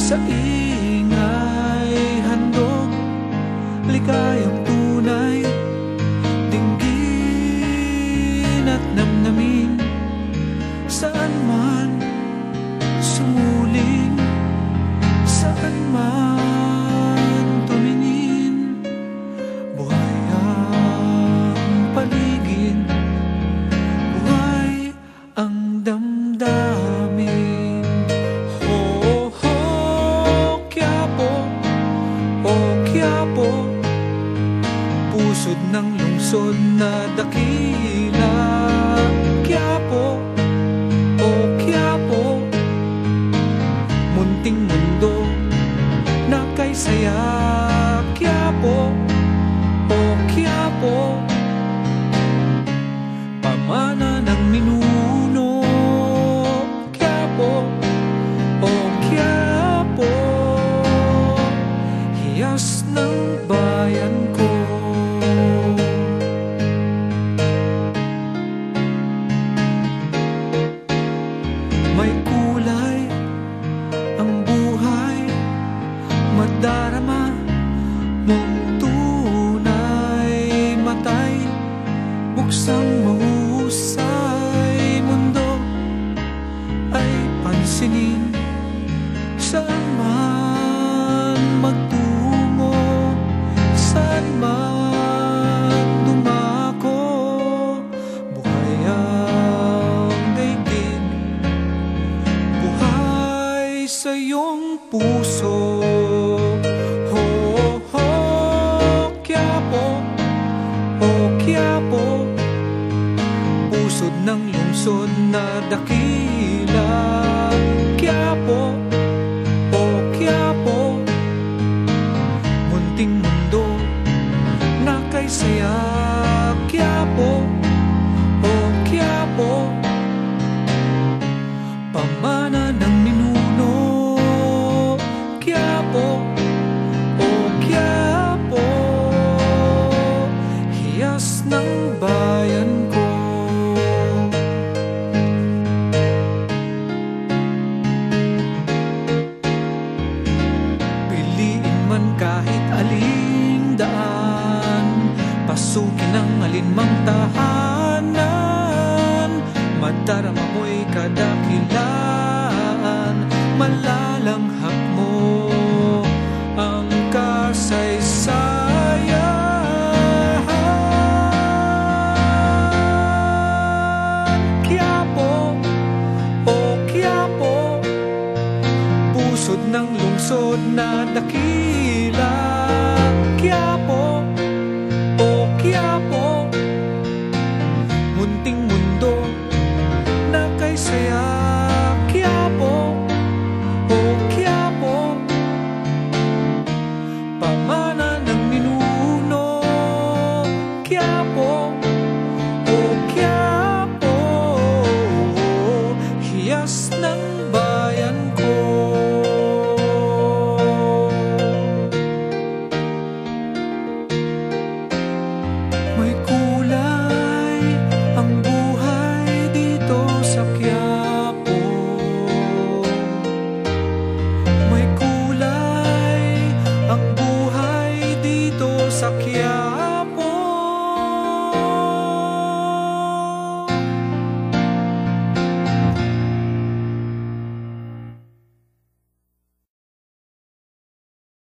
Sa ingay handog, ligayang tunay, dinggin at namnamin. Saan man sumuling, saan man tumingin, buhay ang paligid, buhay ang damdamin. Ho, ho, Quiapo, o Quiapo, pusod ng lungsod na dakila. Quiapo, o Quiapo, munting mundo na kay saya. Quiapo, o Quiapo, pamana ng ninuno. Quiapo, o Quiapo, hiyas ng bayan ko. May kulay ang buhay, madarama mong tunay. Matay, buksang mahusay, mundo ay pansinin. Saan man magtungo, saan man dumako, buhay ang daigdig, buhay sa iyong puso. Ho, ho, Quiapo, o Quiapo, pusod ng lungsod na dakila. Quiapo, o Quiapo, munting mundo na kay saya. Quiapo, o Quiapo, pamana ng ninuno. Quiapo, o Quiapo, hiyas ng bayan ko. Piliin man kahit aling daan, pasukin ang alinmang tahanan, madarama mo'y kadakila.